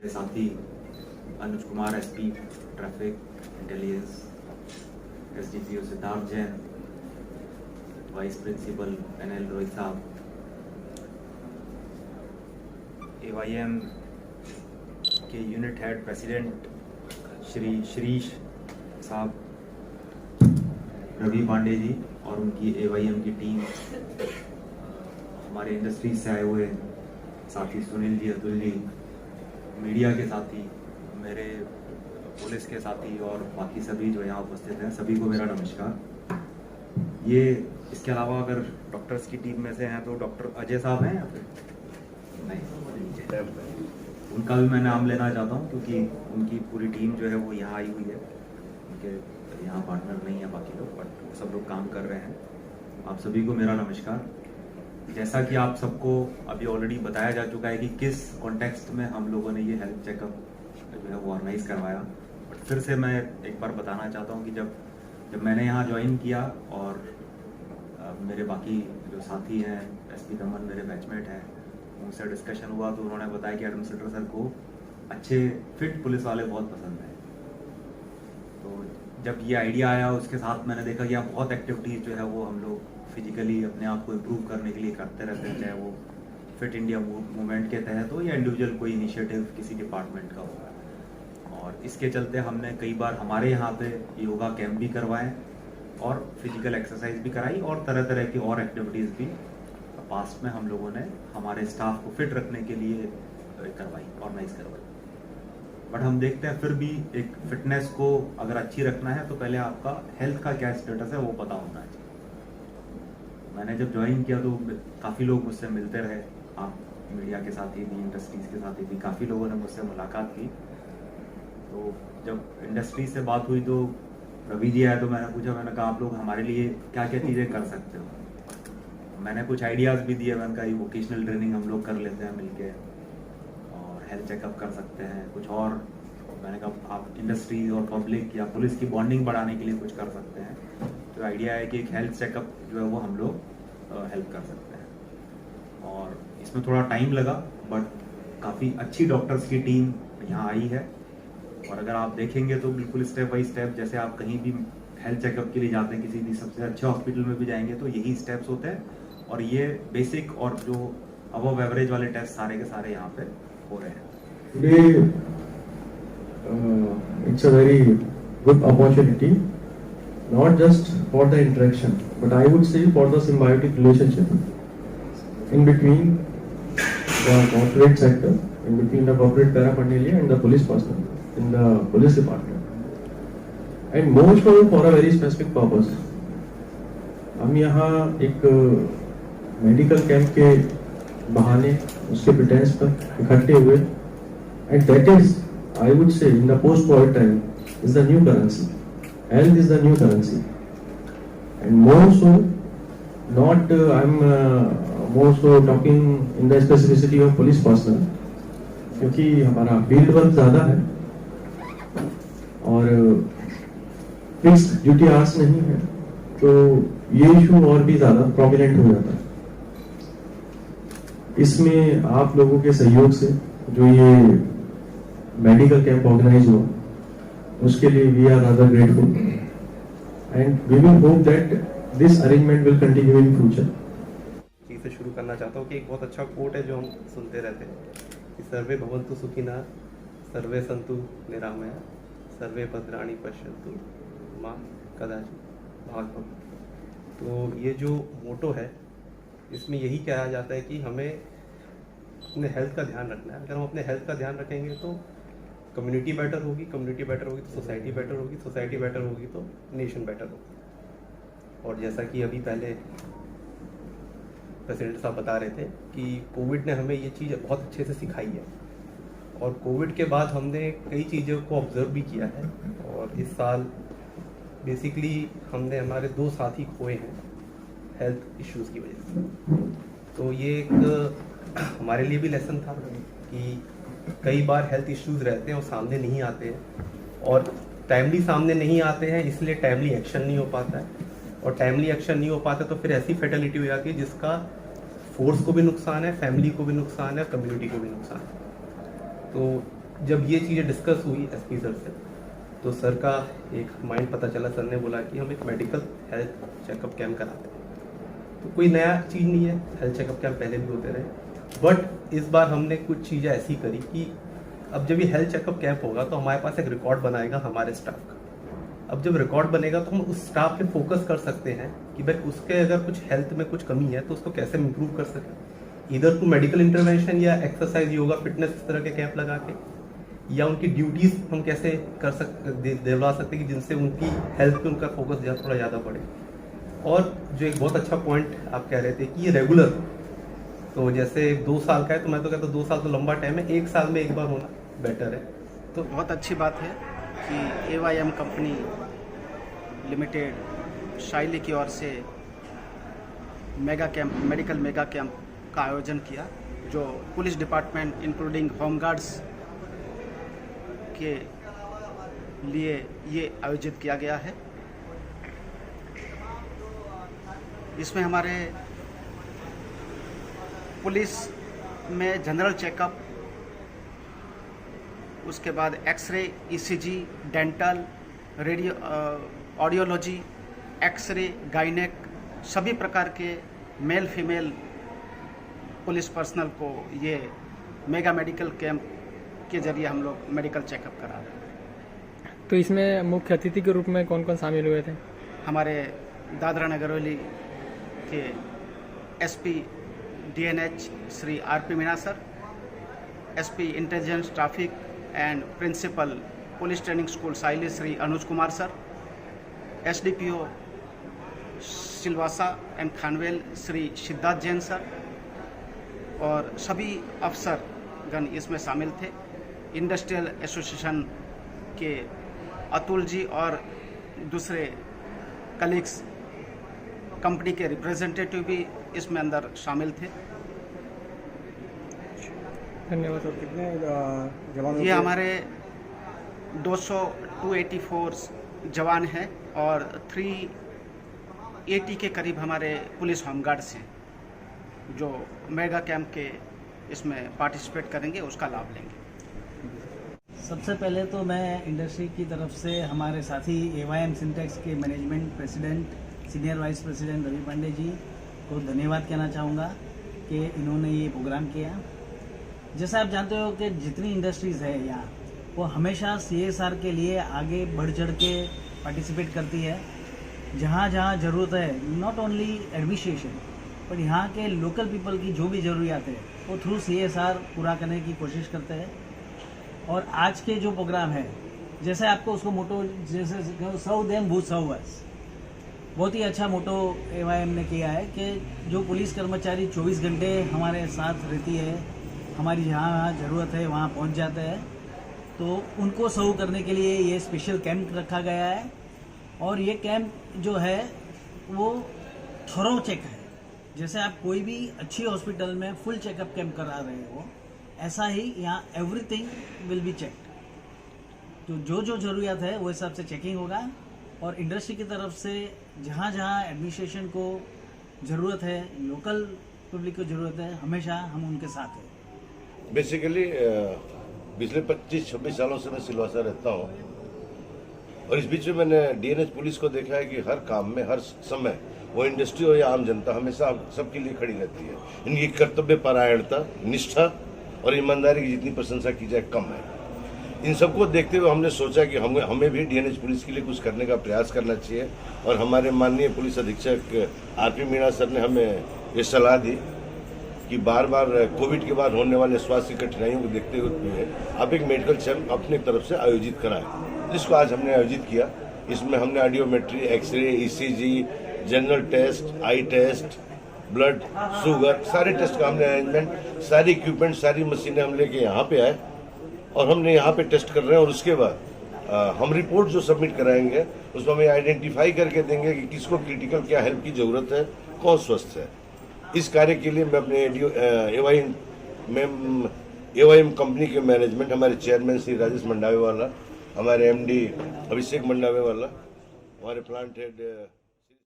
साथी Anuj Kumar SP traffic intelligence, SDPO Siddharth Jain, vice principal NL Rohit साहब, AYM के unit head president Shri Shrish साहब, रवि पांडे जी और उनकी एवाईएम की टीम, हमारे इंडस्ट्रीज से आए हुए साथी सुनील जी, अतुल जी, मीडिया के साथी, मेरे पुलिस के साथी और बाकी सभी जो यहाँ उपस्थित हैं, सभी को मेरा नमस्कार। ये इसके अलावा अगर डॉक्टर्स की टीम में से हैं तो डॉक्टर अजय साहब हैं या फिर नहीं, उनका भी मैं नाम लेना चाहता हूँ क्योंकि उनकी पूरी टीम जो है वो यहाँ आई हुई है। उनके यहाँ पार्टनर नहीं है बाकी लोग, बट सब लोग काम कर रहे हैं। आप सभी को मेरा नमस्कार। जैसा कि आप सबको अभी ऑलरेडी बताया जा चुका है कि किस कॉन्टेक्स्ट में हम लोगों ने ये हेल्थ चेकअप जो है वो ऑर्गेनाइज करवाया, बट फिर से मैं एक बार बताना चाहता हूँ कि जब मैंने यहाँ ज्वाइन किया और मेरे बाकी जो साथी हैं, एसपी दमन मेरे बैचमेट हैं, उनसे डिस्कशन हुआ तो उन्होंने बताया कि एडमिनिस्ट्रेटर सर को अच्छे फिट पुलिस वाले बहुत पसंद हैं। तो जब ये आइडिया आया उसके साथ मैंने देखा कि आप बहुत एक्टिविटीज़ जो है वो हम लोग फिजिकली अपने आप को इम्प्रूव करने के लिए करते रहते हैं, चाहे वो फिट इंडिया मूवमेंट के तहत हो या इंडिविजुअल कोई इनिशिएटिव किसी डिपार्टमेंट का हो। और इसके चलते हमने कई बार हमारे यहाँ पे योगा कैंप भी करवाए और फिजिकल एक्सरसाइज भी कराई और तरह तरह की और एक्टिविटीज़ भी पास्ट में हम लोगों ने हमारे स्टाफ को फिट रखने के लिए ऑर्गेनाइज करवाई। बट हम देखते हैं फिर भी एक फिटनेस को अगर अच्छी रखना है तो पहले आपका हेल्थ का क्या स्टेटस है वो पता होना चाहिए। मैंने जब ज्वाइन किया तो काफ़ी लोग मुझसे मिलते रहे, आप मीडिया के साथ ही भी, इंडस्ट्रीज़ के साथ ही भी काफ़ी लोगों ने मुझसे मुलाकात की। तो जब इंडस्ट्री से बात हुई तो रवि जी आए तो मैंने पूछा, मैंने कहा आप लोग हमारे लिए क्या क्या चीज़ें कर सकते हो। मैंने कुछ आइडियाज़ भी दिए, मैंने कहा वोकेशनल ट्रेनिंग हम लोग कर लेते हैं मिलके और हेल्थ चेकअप कर सकते हैं, कुछ और मैंने कहा आप इंडस्ट्री और पब्लिक या पुलिस की बॉन्डिंग बढ़ाने के लिए कुछ कर सकते हैं। तो आइडिया है कि एक हेल्थ चेकअप जो है वो हम लोग हेल्प कर सकते हैं और इसमें थोड़ा टाइम लगा बट काफ़ी अच्छी डॉक्टर्स की टीम यहाँ आई है। और अगर आप देखेंगे तो बिल्कुल स्टेप बाय स्टेप, जैसे आप कहीं भी हेल्थ चेकअप के लिए जाते हैं किसी भी सबसे अच्छे हॉस्पिटल में भी जाएंगे तो यही स्टेप्स होते हैं और ये बेसिक और जो अबव एवरेज वाले टेस्ट सारे के सारे यहाँ पे हो रहे हैं। It's a very good opportunity, not just for the interaction, but I would say for the symbiotic relationship in between the corporate sector, in between the corporate paraphernalia and the police personnel in the police department, and most for a very specific purpose. हम यहाँ एक medical camp के बहाने उसके pretence पर इकट्ठे हुए, and that is, I would say, in the post-COVID time, is the new currency. Health is the new currency, and more so, not I'm more so talking in the specificity of police personnel, क्योंकि हमारा field work ज़्यादा है और fix duty hours नहीं है, तो ये issue और भी ज़्यादा प्रोमिनेंट हो जाता है। इसमें आप लोगों के सहयोग से जो ये मेडिकल कैंप ऑर्गेनाइज हुआ उसके लिए we are rather grateful and we will hope that this arrangement will continue in future. से शुरू करना चाहता हूँ कि एक बहुत अच्छा कोट है जो हम सुनते रहते हैं कि सर्वे भवन्तु सुखिनः, सर्वे सन्तु निरामया, सर्वे भद्राणि पश्यन्तु मां कदाचित् भाग्भवतु। तो ये जो मोटो है इसमें यही कहा जाता है कि हमें अपने हेल्थ का ध्यान रखना है। अगर हम अपने हेल्थ का ध्यान रखेंगे तो कम्युनिटी बेटर होगी, कम्युनिटी बेटर होगी तो सोसाइटी बेटर होगी, सोसाइटी बेटर होगी तो नेशन बेटर होगी। और जैसा कि अभी पहले प्रेसिडेंट साहब बता रहे थे कि कोविड ने हमें ये चीज़ बहुत अच्छे से सिखाई है और कोविड के बाद हमने कई चीज़ों को ऑब्जर्व भी किया है। और इस साल बेसिकली हमने हमारे 2 साथी खोए हैं हेल्थ इश्यूज़ की वजह से। तो ये एक हमारे लिए भी लेसन था कि कई बार हेल्थ इश्यूज़ रहते हैं और सामने नहीं आते हैं और टाइमली सामने नहीं आते हैं, इसलिए टाइमली एक्शन नहीं हो पाता है और टाइमली एक्शन नहीं हो पाता तो फिर ऐसी फैटेलिटी हो जाती है जिसका फोर्स को भी नुकसान है, फैमिली को भी नुकसान है, कम्युनिटी को भी नुकसान है। तो जब ये चीज़ें डिस्कस हुई एसपी सर से, तो सर का एक माइंड पता चला, सर ने बोला कि हम एक मेडिकल हेल्थ चेकअप कैंप कराते हैं। तो कोई नया चीज़ नहीं है, हेल्थ चेकअप कैंप पहले भी होते रहे, बट इस बार हमने कुछ चीज़ें ऐसी करी कि अब जब ये हेल्थ चेकअप कैंप होगा तो हमारे पास एक रिकॉर्ड बनाएगा हमारे स्टाफ का। अब जब रिकॉर्ड बनेगा तो हम उस स्टाफ पे फोकस कर सकते हैं कि भाई उसके अगर कुछ हेल्थ में कुछ कमी है तो उसको कैसे इम्प्रूव कर सकें, इधर टू मेडिकल इंटरवेंशन या एक्सरसाइज, योगा, फिटनेस, इस तरह के कैंप लगा के, या उनकी ड्यूटीज़ हम कैसे कर सकते दिलवा सकते हैं कि जिनसे उनकी हेल्थ पे उनका फोकस थोड़ा ज़्यादा बढ़े। और जो एक बहुत अच्छा पॉइंट आप कह रहे थे कि ये रेगुलर, तो जैसे 2 साल का है तो मैं तो कहता हूँ 2 साल तो लंबा टाइम है, 1 साल में एक बार होना बेटर है। तो बहुत अच्छी बात है कि AYM कंपनी लिमिटेड शाइली की ओर से mega camp, medical mega camp का आयोजन किया, जो पुलिस डिपार्टमेंट इंक्लूडिंग होमगार्ड्स के लिए ये आयोजित किया गया है। इसमें हमारे पुलिस में जनरल चेकअप, उसके बाद x-ray, ECG, dental, radio, audiology, x-ray, gynaec, सभी प्रकार के मेल फीमेल पुलिस पर्सनल को ये मेगा मेडिकल कैंप के जरिए हम लोग मेडिकल चेकअप करा रहे हैं। तो इसमें मुख्य अतिथि के रूप में कौन कौन शामिल हुए थे? हमारे दादरा नगर हवेली के SP DNH Shri RP Meena sir, SP intelligence traffic and principal police training school Saili Shri Anuj Kumar sir, SDPO Silvassa and Khanvel Shri Siddharth Jain sir, और सभी अफसरगण इसमें शामिल थे। इंडस्ट्रियल एसोसिएशन के अतुल जी और दूसरे कलीग्स, कंपनी के रिप्रेजेंटेटिव भी इसमें अंदर शामिल थे। धन्यवाद सर। कितने जवान? ये हमारे 284 जवान हैं और 380 के करीब हमारे पुलिस होमगार्ड्स हैं, जो मेगा कैंप के इसमें पार्टिसिपेट करेंगे, उसका लाभ लेंगे। सबसे पहले तो मैं इंडस्ट्री की तरफ से हमारे साथी AYM सिंटेक्स के management president, senior vice president Ravi Pandey ji को धन्यवाद कहना चाहूँगा कि इन्होंने ये प्रोग्राम किया। जैसा आप जानते हो कि जितनी इंडस्ट्रीज़ है यहाँ, वो हमेशा CSR के लिए आगे बढ़ चढ़ के पार्टिसिपेट करती है। जहाँ जहाँ ज़रूरत है, नॉट ओनली एडमिनिस्ट्रेशन, पर यहाँ के लोकल पीपल की जो भी ज़रूरियात है वो थ्रू CSR पूरा करने की कोशिश करते हैं। और आज के जो प्रोग्राम है, जैसे आपको उसको मोटो, जैसे सौ देम भूत सौ वर्ष, बहुत ही अच्छा मोटो AYM ने किया है कि जो पुलिस कर्मचारी 24 घंटे हमारे साथ रहती है, हमारी जहाँ ज़रूरत है वहाँ पहुँच जाते हैं, तो उनको सर्व करने के लिए ये स्पेशल कैंप रखा गया है। और ये कैंप जो है वो थोरो चेक है। जैसे आप कोई भी अच्छी हॉस्पिटल में फुल चेकअप कैंप करा रहे हो, ऐसा ही यहाँ एवरीथिंग विल बी चेक्ड। तो जो जो ज़रूरियात है वो हिसाब से चेकिंग होगा। और इंडस्ट्री की तरफ से जहाँ जहाँ एडमिनिस्ट्रेशन को ज़रूरत है, लोकल पब्लिक को ज़रूरत है, हमेशा हम उनके साथ हैं। बेसिकली पिछले 25-26 सालों से मैं सिलवासा रहता हूँ, और इस बीच में मैंने DNH पुलिस को देखा है कि हर काम में, हर समय, वो इंडस्ट्री हो या आम जनता, हमेशा सबके लिए खड़ी रहती है। इनकी कर्तव्य परायणता, निष्ठा और ईमानदारी की जितनी प्रशंसा की जाए कम है। इन सबको देखते हुए हमने सोचा कि हमें भी DNH पुलिस के लिए कुछ करने का प्रयास करना चाहिए। और हमारे माननीय पुलिस अधीक्षक RP मीणा सर ने हमें ये सलाह दी कि बार बार कोविड के बाद होने वाले स्वास्थ्य की कठिनाइयों को देखते हुए आप एक मेडिकल कैंप अपनी तरफ से आयोजित कराएं, जिसको आज हमने आयोजित किया। इसमें हमने audiometry, x-ray, ECG, general test, eye test, blood sugar, सारे टेस्ट का हमने अरेंजमेंट, सारी इक्विपमेंट, सारी मशीनें हम लेके यहाँ पे आए और हमने यहाँ पे टेस्ट कर रहे हैं। और उसके बाद हम रिपोर्ट जो सबमिट कराएंगे उसमें हमें आइडेंटिफाई करके देंगे कि किसको क्रिटिकल क्या हेल्प की जरूरत है, कौन स्वस्थ है। इस कार्य के लिए मैं अपने AYM कंपनी के मैनेजमेंट, हमारे चेयरमैन श्री राजेश मंडावे वाला, हमारे MD अभिषेक मंडावे वाला, हमारे प्लांट हेड